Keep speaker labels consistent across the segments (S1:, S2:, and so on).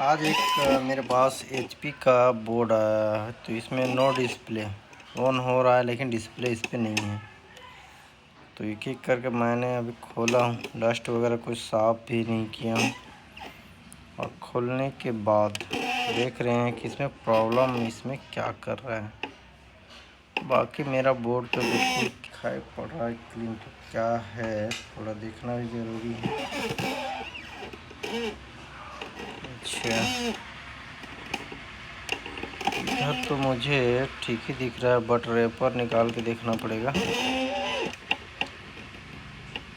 S1: आज एक मेरे पास एचपी का बोर्ड आया है, तो इसमें नो डिस्प्ले ऑन हो रहा है लेकिन डिस्प्ले इस पर नहीं है। तो एक एक करके मैंने अभी खोला हूँ, डस्ट वगैरह कुछ साफ़ भी नहीं किया हूँ। और खोलने के बाद देख रहे हैं कि इसमें प्रॉब्लम इसमें क्या कर रहा है। बाकी मेरा बोर्ड तो बिल्कुल दिखाई पड़ रहा है क्लीन, तो क्या है थोड़ा देखना भी ज़रूरी है। अच्छा, इधर तो मुझे ठीक ही दिख रहा है, बट रेपर निकाल के देखना पड़ेगा।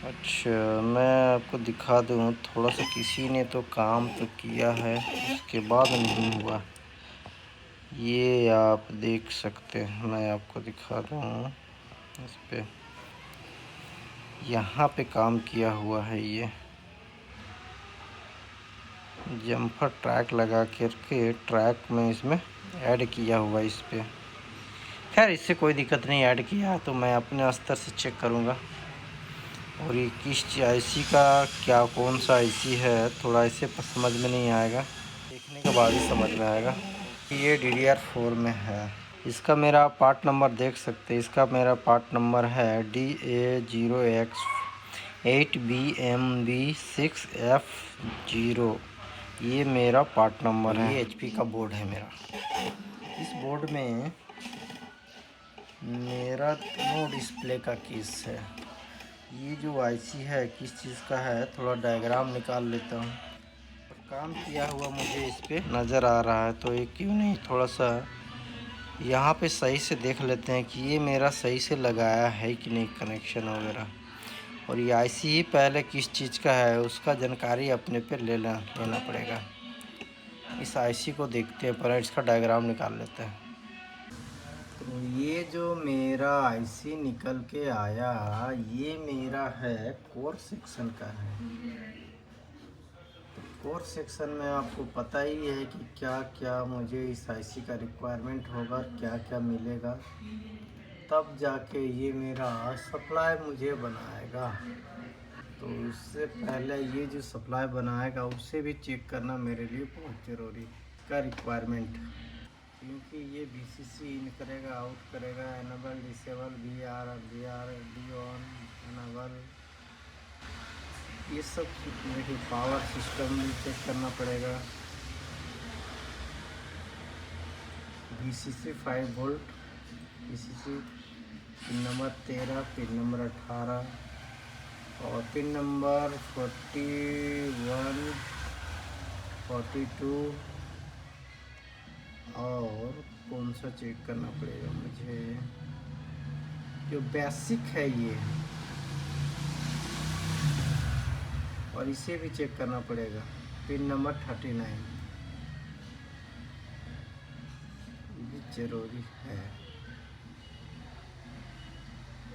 S1: अच्छा, मैं आपको दिखा दूँ थोड़ा सा, किसी ने तो काम तो किया है उसके बाद नहीं हुआ। ये आप देख सकते हैं, मैं आपको दिखा दूँ इस पे, यहाँ पे काम किया हुआ है। ये जम्पर ट्रैक लगा करके ट्रैक में इसमें ऐड किया हुआ है इस पे। खैर इससे कोई दिक्कत नहीं, ऐड किया है तो मैं अपने स्तर से चेक करूँगा। और ये किस आईसी का क्या कौन सा आईसी है, थोड़ा इसे समझ में नहीं आएगा, देखने के बाद ही समझ में आएगा। ये DDR4 में है। इसका मेरा पार्ट नंबर देख सकते हैं, इसका मेरा पार्ट नंबर है DA0X8BMB6F0। ये मेरा पार्ट नंबर है। ये एचपी का बोर्ड है मेरा। इस बोर्ड में मेरा नो डिस्प्ले का केस है। ये जो आईसी है किस चीज़ का है, थोड़ा डायग्राम निकाल लेता हूँ। काम किया हुआ मुझे इस पे नज़र आ रहा है, तो ये क्यों नहीं थोड़ा सा यहाँ पे सही से देख लेते हैं कि ये मेरा सही से लगाया है कि नहीं कनेक्शन वगैरह। और ये आईसी ही पहले किस चीज़ का है उसका जानकारी अपने पे लेना पड़ेगा। इस आईसी को देखते हैं, पर इसका डायग्राम निकाल लेते हैं। तो ये जो मेरा आईसी निकल के आया, ये मेरा है कोर सेक्शन का है। तो कोर सेक्शन में आपको पता ही है कि क्या क्या मुझे इस आईसी का रिक्वायरमेंट होगा, क्या क्या मिलेगा, तब जाके ये मेरा सप्लाई मुझे बनाएगा। तो उससे पहले ये जो सप्लाई बनाएगा उसे भी चेक करना मेरे लिए बहुत ज़रूरी का रिक्वायरमेंट, क्योंकि ये VCC इन करेगा, आउट करेगा, enable disable VR D on enable, ये सब देखिए। पावर सिस्टम भी चेक करना पड़ेगा। VCC 5 volt, VCC pin number 13, pin number 18 और पिन नंबर 41, 42। और कौन सा चेक करना पड़ेगा मुझे, जो बेसिक है ये, और इसे भी चेक करना पड़ेगा, पिन नंबर 39 भी ज़रूरी है।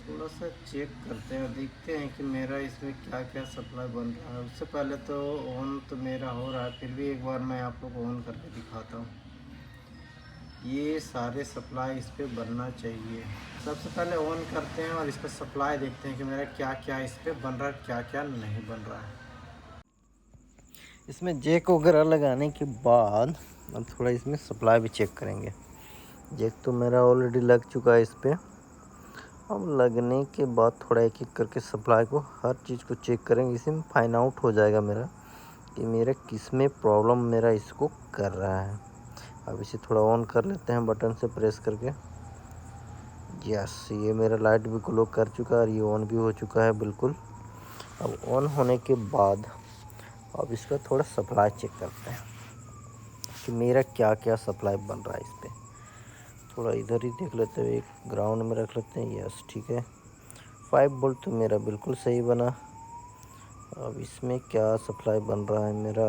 S1: थोड़ा सा चेक करते हैं, देखते हैं कि मेरा इसमें क्या क्या सप्लाई बन रहा है। उससे पहले तो ऑन तो मेरा हो रहा है, फिर भी एक बार मैं आप लोग को ऑन करके दिखाता हूँ। ये सारे सप्लाई इस पर बनना चाहिए। सबसे पहले ऑन करते हैं और इसका सप्लाई देखते हैं कि मेरा क्या क्या इस पर बन रहा है, क्या क्या नहीं बन रहा है। इसमें जैक वगैरह लगाने के बाद अब थोड़ा इसमें सप्लाई भी चेक करेंगे। जैक तो मेरा ऑलरेडी लग चुका है इस पर। अब लगने के बाद थोड़ा एक एक करके सप्लाई को, हर चीज़ को चेक करेंगे। इसी में फाइंड आउट हो जाएगा मेरा कि मेरा किस में प्रॉब्लम मेरा इसको कर रहा है। अब इसे थोड़ा ऑन कर लेते हैं बटन से प्रेस करके। यस, ये मेरा लाइट भी ग्लो कर चुका है और ये ऑन भी हो चुका है बिल्कुल। अब ऑन होने के बाद अब इसका थोड़ा सप्लाई चेक करते हैं कि मेरा क्या क्या सप्लाई बन रहा है इस पर। थोड़ा इधर ही देख लेते हैं, एक ग्राउंड में रख लेते हैं। यस, ठीक है, 5 वोल्ट तो मेरा बिल्कुल सही बना। अब इसमें क्या सप्लाई बन रहा है मेरा,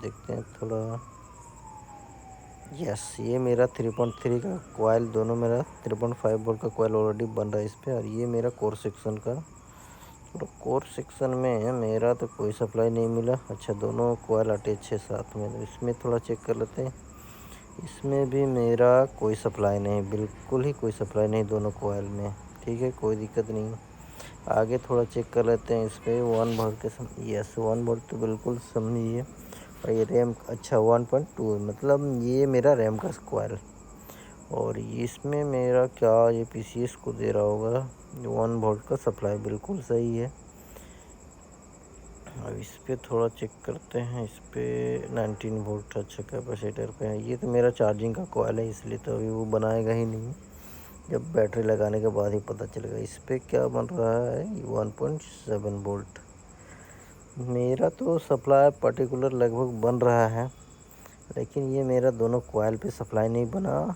S1: देखते हैं थोड़ा। यस, ये मेरा 3.3 का कोयल, दोनों मेरा 3.5 वोल्ट का कोयल ऑलरेडी बन रहा है इस पर। और ये मेरा कोर सेक्शन का, तो कोर सेक्शन में मेरा तो कोई सप्लाई नहीं मिला। अच्छा, दोनों कोयल अटैच है साथ में, तो इसमें थोड़ा चेक कर लेते हैं। इसमें भी मेरा कोई सप्लाई नहीं, बिल्कुल ही कोई सप्लाई नहीं दोनों कोयल में। ठीक है, कोई दिक्कत नहीं। आगे थोड़ा चेक कर लेते हैं इस पर 1 वोल्ट के यस, 1 वोल्ट तो बिल्कुल समझिए। और ये रैम अच्छा 1.2 मतलब ये मेरा रैम का कॉइल। और इसमें मेरा क्या ये पीसीएस को दे रहा होगा 1 वोल्ट का सप्लाई, बिल्कुल सही है। अब इस पर थोड़ा चेक करते हैं। इस पर 19 वोल्ट अच्छा कैपेसिटर पे है। ये तो मेरा चार्जिंग का कॉइल है, इसलिए तो अभी वो बनाएगा ही नहीं, जब बैटरी लगाने के बाद ही पता चलेगा। इस पर क्या बन रहा है 1.7 वोल्ट। मेरा तो सप्लाई पर्टिकुलर लगभग बन रहा है, लेकिन ये मेरा दोनों कॉइल पे सप्लाई नहीं बना।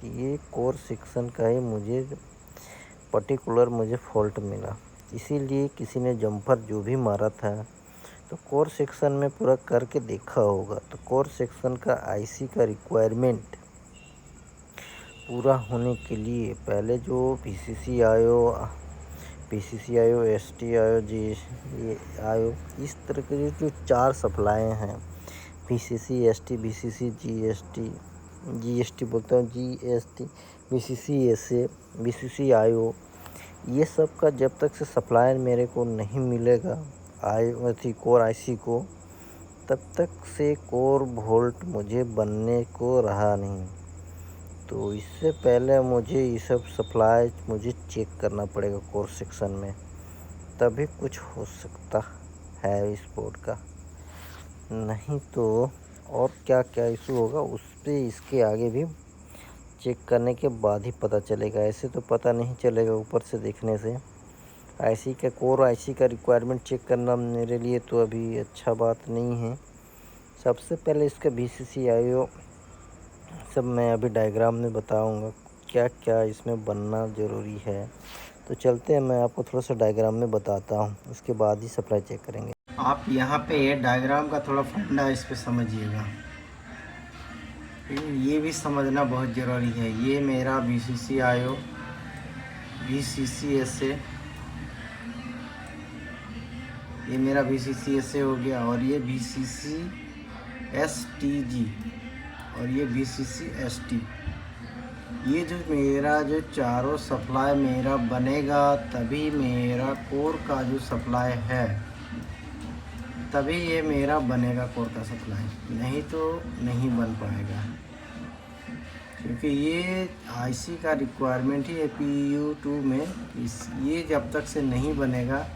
S1: तो ये कोर सेक्शन का ही मुझे पर्टिकुलर फॉल्ट मिला। इसीलिए किसी ने जंपर जो भी मारा था तो कोर सेक्शन में पूरा करके देखा होगा। तो कोर सेक्शन का आईसी का रिक्वायरमेंट पूरा होने के लिए पहले जो पीसीसी आयो, एसटी आयो, ये आयो, इस तरह के जो 4 सप्लाई हैं, पीसीसी, एसटी, बीसीसी, जीएसटी बोलता हूँ, जीएसटी, बीसीसी, एसए, बीसीसी आयो, ये सब का जब तक से सप्लाई मेरे को नहीं मिलेगा कोर आईसी को, तब तक से कोर वोल्ट मुझे बनने को रहा नहीं। तो इससे पहले मुझे ये सब सप्लाई मुझे चेक करना पड़ेगा कोर सेक्शन में, तभी कुछ हो सकता है इस बोर्ड का। नहीं तो और क्या क्या इशू होगा उस पर इसके आगे भी चेक करने के बाद ही पता चलेगा। ऐसे तो पता नहीं चलेगा ऊपर से देखने से। आईसी का कोर आईसी का रिक्वायरमेंट चेक करना मेरे लिए तो अभी अच्छा बात नहीं है। सबसे पहले इसका बीसीसी आईओ सब मैं अभी डायग्राम में बताऊंगा क्या क्या इसमें बनना ज़रूरी है। तो चलते हैं, मैं आपको थोड़ा सा डायग्राम में बताता हूँ, उसके बाद ही सप्लाई चेक करेंगे। आप यहाँ पे डायग्राम का थोड़ा फंडा इस पे समझिएगा, ये भी समझना बहुत ज़रूरी है। ये मेरा बीसीसी आईओ, बीसीसी एसए, ये मेरा बीसीसी एसए हो गया, और ये बीसीसी एसटीजी, और ये बीसीसी एसटी। ये जो मेरा जो चारों सप्लाई मेरा बनेगा, तभी मेरा कोर का जो सप्लाई है, तभी ये मेरा बनेगा कोर का सप्लाई, नहीं तो नहीं बन पाएगा। क्योंकि ये आईसी का रिक्वायरमेंट ही है PU2 में, ये जब तक से नहीं बनेगा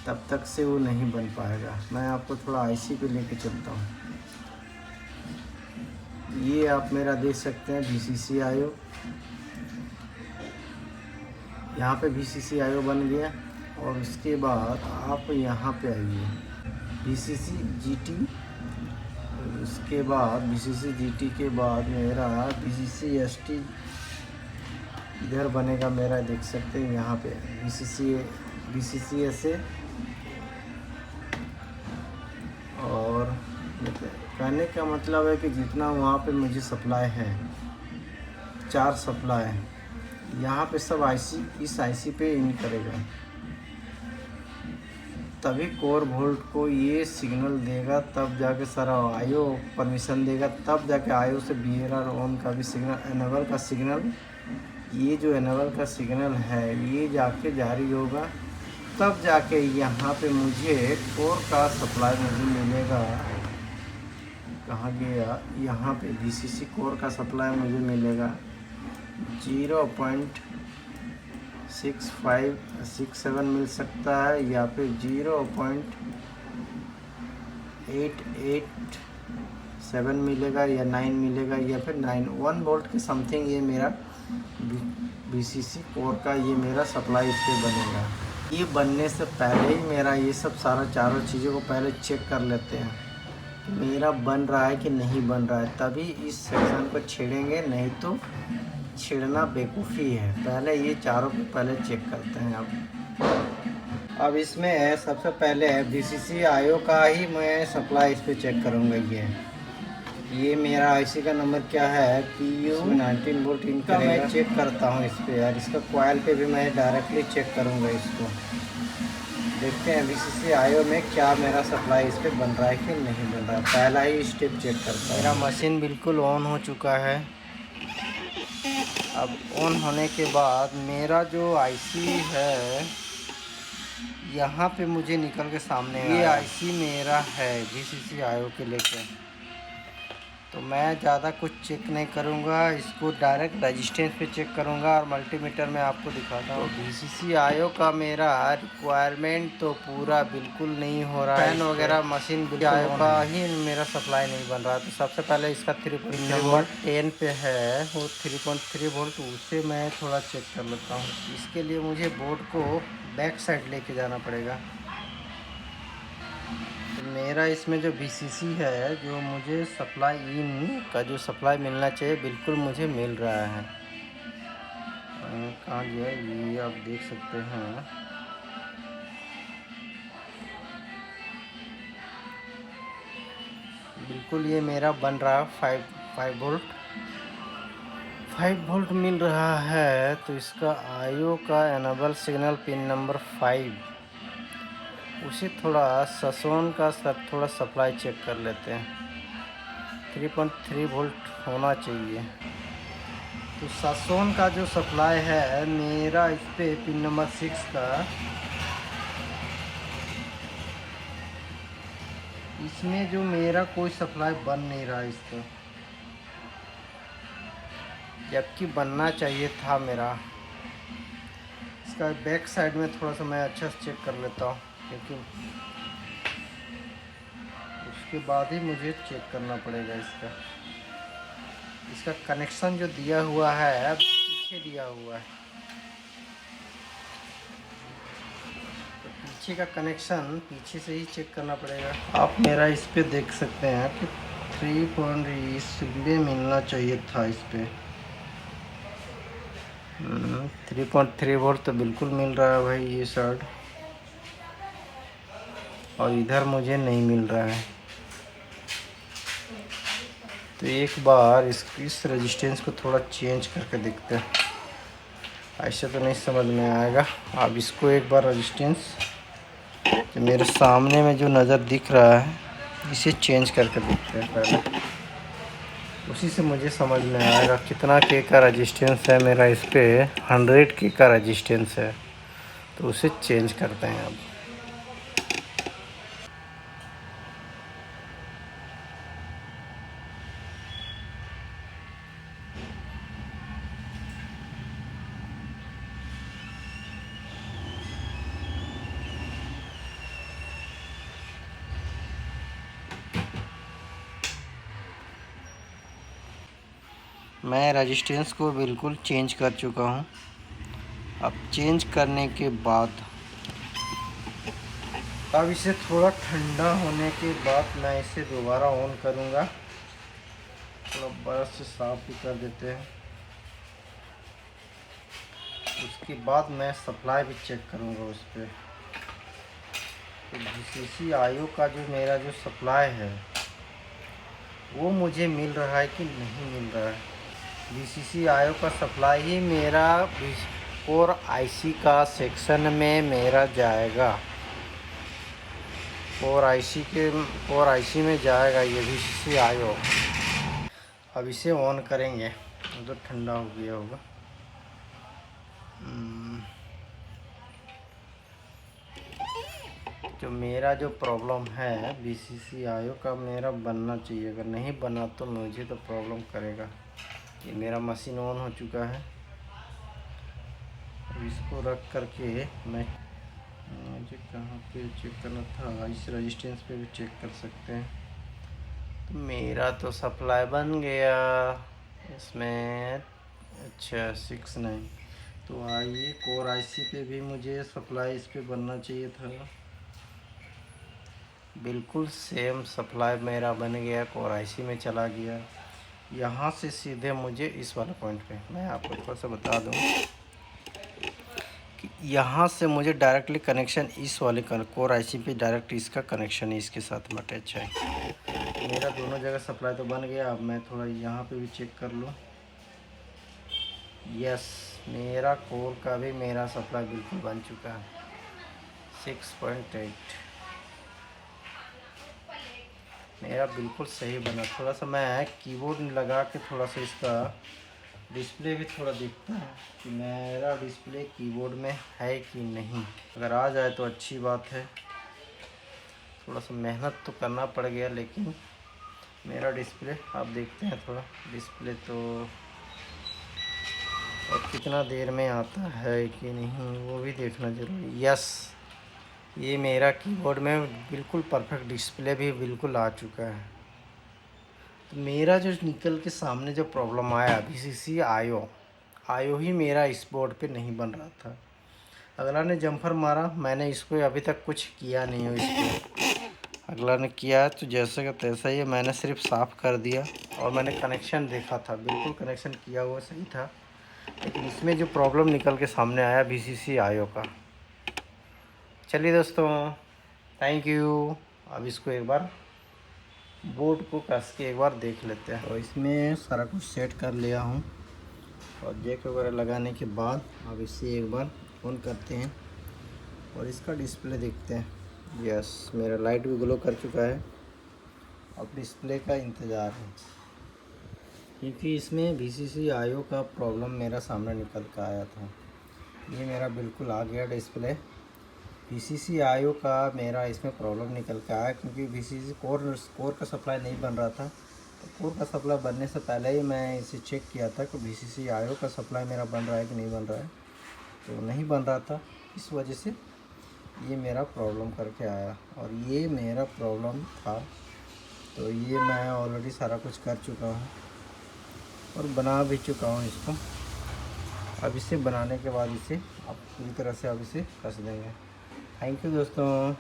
S1: तब तक से वो नहीं बन पाएगा। मैं आपको थोड़ा आईसी पे लेके चलता हूँ। ये आप मेरा देख सकते हैं बीसीसी आईओ, यहाँ पे बीसीसी आईओ बन गया। और उसके बाद आप यहाँ पे आइए बीसीसी जीटी, उसके बाद बीसीसी जीटी के बाद मेरा बीसीसी एसटी इधर बनेगा मेरा, देख सकते हैं यहाँ पे बीसीसी एसए। और कहने का मतलब है कि जितना वहाँ पे मुझे सप्लाई है, 4 सप्लाई है, यहाँ पे सब आईसी इस आईसी पे इन करेगा, तभी कोर वोल्ट को ये सिग्नल देगा, तब जाके सारा आईओ परमिशन देगा, तब जाके आईओ से बीएलआर ऑन का भी सिग्नल, एनेबल का सिग्नल, ये जो एनेबल का सिग्नल है ये जाके जारी होगा, तब जाके यहाँ पे मुझे कोर का सप्लाई मुझे मिलेगा। कहाँ गया, यहाँ पे बीसीसी कोर का सप्लाई मुझे मिलेगा 0.6567 मिल सकता है, या फिर 0.887 मिलेगा, या 9 मिलेगा, या फिर 1 वोल्ट के समथिंग ये मेरा बीसीसी कोर का ये मेरा सप्लाई इस पर बनेगा। ये बनने से पहले ही मेरा ये सब सारा चारों चीज़ों को पहले चेक कर लेते हैं कि मेरा बन रहा है कि नहीं बन रहा है, तभी इस सेक्शन को छेड़ेंगे, नहीं तो छेड़ना बेवकूफ़ी है। पहले ये चारों को पहले चेक करते हैं। अब इसमें है सबसे पहले है बीसीसी आईओ का ही मैं सप्लाई इस पर चेक करूँगा। ये मेरा आईसी का नंबर क्या है PU 19 वोल्ट इनका मैं चेक करता हूँ इस पर यार। इसका कॉइल पे भी मैं डायरेक्टली चेक करूँगा इसको। देखते हैं बीसीसी आईओ में क्या मेरा सप्लाई इस पर बन रहा है कि नहीं बन रहा है। पहला ही स्टेप चेक करता हूँ। मेरा मशीन बिल्कुल ऑन हो चुका है। अब ऑन होने के बाद मेरा जो आईसी है यहाँ पे मुझे निकल के सामने ये आईसी मेरा है VCC आयो के लेके। तो मैं ज़्यादा कुछ चेक नहीं करूँगा, इसको डायरेक्ट रेजिस्टेंस पे चेक करूँगा और मल्टीमीटर में आपको दिखाता हूँ। तो VCC आयो का मेरा रिक्वायरमेंट तो पूरा बिल्कुल नहीं हो रहा है। फैन वगैरह मशीन आयो का ही मेरा सप्लाई नहीं बन रहा। तो सबसे पहले इसका 3.3 वोल्ट 10 पे है, वो 3.3 वोल्ट उसे मैं थोड़ा चेक कर लेता हूँ। इसके लिए मुझे बोर्ड को बैक साइड लेके जाना पड़ेगा। मेरा इसमें जो VCC है, जो मुझे सप्लाई इन का जो सप्लाई मिलना चाहिए बिल्कुल मुझे मिल रहा है। कहाँ गया ये आप देख सकते हैं। बिल्कुल ये मेरा बन रहा है 5 वोल्ट मिल रहा है। तो इसका आयो का एनेबल सिग्नल पिन नंबर 5, उसे थोड़ा ससोन का थोड़ा सप्लाई चेक कर लेते हैं। 3.3 वोल्ट होना चाहिए। तो ससोन का जो सप्लाई है मेरा इस पे पिन नंबर 6 का, इसमें जो मेरा कोई सप्लाई बन नहीं रहा इसका, जबकि बनना चाहिए था मेरा। इसका बैक साइड में थोड़ा सा मैं अच्छा से चेक कर लेता हूँ, क्योंकि उसके बाद ही मुझे चेक करना पड़ेगा। इसका कनेक्शन जो दिया हुआ है पीछे दिया हुआ है, तो पीछे का कनेक्शन पीछे से ही चेक करना पड़ेगा। आप मेरा इस पे देख सकते हैं कि 3.3 मिलना चाहिए था इस पे। 3.3 वोल्ट तो बिल्कुल मिल रहा है भाई ये साइड, और इधर मुझे नहीं मिल रहा है। तो एक बार इस रेजिस्टेंस को थोड़ा चेंज करके देखते हैं। ऐसे तो नहीं समझ में आएगा। अब इसको एक बार रेजिस्टेंस जो मेरे सामने में जो नज़र दिख रहा है इसे चेंज करके देखते हैं पहले, उसी से मुझे समझ में आएगा कितना के का रेजिस्टेंस है मेरा। इस पे 100 के का रेजिस्टेंस है, तो उसे चेंज करते हैं अब। मैं रेजिस्टेंस को बिल्कुल चेंज कर चुका हूँ। अब चेंज करने के बाद अब इसे थोड़ा ठंडा होने के बाद मैं इसे दोबारा ऑन करूँगा। थोड़ा ब्रश से साफ भी कर देते हैं। उसके बाद मैं सप्लाई भी चेक करूँगा उस पर। तो VCC आयो का जो मेरा जो सप्लाई है वो मुझे मिल रहा है कि नहीं मिल रहा है। VCC आयो का सप्लाई ही मेरा कोर IC का सेक्शन में मेरा जाएगा। कोर IC में जाएगा ये VCC आयो। अब इसे ऑन करेंगे तो ठंडा हो गया होगा। जो मेरा जो प्रॉब्लम है VCC आयो का मेरा बनना चाहिए। अगर नहीं बना तो मुझे तो प्रॉब्लम करेगा। ये मेरा मशीन ऑन हो चुका है। अब इसको रख करके मैं मुझे कहाँ पे चेक करना था, इस रेजिस्टेंस पे भी चेक कर सकते हैं। तो मेरा तो सप्लाई बन गया इसमें। अच्छा 6.9। तो आइए कोर IC पे भी मुझे सप्लाई इस पे बनना चाहिए था। बिल्कुल सेम सप्लाई मेरा बन गया, कोर IC में चला गया। यहाँ से सीधे मुझे इस वाले पॉइंट पे मैं आपको थोड़ा सा बता दूँ कि यहाँ से मुझे डायरेक्टली कनेक्शन इस वाले कोर IC पे डायरेक्ट इसका कनेक्शन है, इसके साथ में अटैच है। मेरा दोनों जगह सप्लाई तो बन गया। अब मैं थोड़ा यहाँ पे भी चेक कर लूँ। यस, मेरा कोर का भी मेरा सप्लाई बिल्कुल बन चुका है 6.8। मेरा बिल्कुल सही बना। थोड़ा सा मैं कीबोर्ड लगा के थोड़ा सा इसका डिस्प्ले भी थोड़ा देखता है कि मेरा डिस्प्ले कीबोर्ड में है कि नहीं। अगर आ जाए तो अच्छी बात है। थोड़ा सा मेहनत तो करना पड़ गया, लेकिन मेरा डिस्प्ले आप देखते हैं थोड़ा डिस्प्ले तो और कितना देर में आता है कि नहीं वो भी देखना जरूरी। यस, ये मेरा कीबोर्ड में बिल्कुल परफेक्ट डिस्प्ले भी बिल्कुल आ चुका है। तो मेरा जो निकल के सामने जो प्रॉब्लम आया VCC आयो ही मेरा इस बोर्ड पे नहीं बन रहा था। अगला ने जम्फर मारा, मैंने इसको अभी तक कुछ किया नहीं हो इसको। अगला ने किया तो जैसे का तैसा ही, मैंने सिर्फ साफ़ कर दिया और मैंने कनेक्शन देखा था, बिल्कुल कनेक्शन किया हुआ सही था। लेकिन इसमें जो प्रॉब्लम निकल के सामने आया VCC आयो का। चलिए दोस्तों, थैंक यू। अब इसको एक बार बोर्ड को कस के एक बार देख लेते हैं। तो इसमें सारा कुछ सेट कर लिया हूँ और जैक वगैरह लगाने के बाद अब इसे एक बार ऑन करते हैं और इसका डिस्प्ले देखते हैं। यस, मेरा लाइट भी ग्लो कर चुका है। अब डिस्प्ले का इंतज़ार है, क्योंकि इसमें VCC आयो का प्रॉब्लम मेरा सामने निकल कर आया था। ये मेरा बिल्कुल आ गया डिस्प्ले। VCC आयो का मेरा इसमें प्रॉब्लम निकल के आया, क्योंकि VCC कोर का सप्लाई नहीं बन रहा था। तो कोर का सप्लाई बनने से पहले ही मैं इसे चेक किया था कि VCC आयो का सप्लाई मेरा बन रहा है कि नहीं बन रहा है। तो नहीं बन रहा था, इस वजह से ये मेरा प्रॉब्लम करके आया और ये मेरा प्रॉब्लम था। तो ये मैं ऑलरेडी सारा कुछ कर चुका हूँ और बना भी चुका हूँ इसको। अब इसे बनाने के बाद इसे आप पूरी तरह से अब इसे कस देंगे। थैंक यू दोस्तों।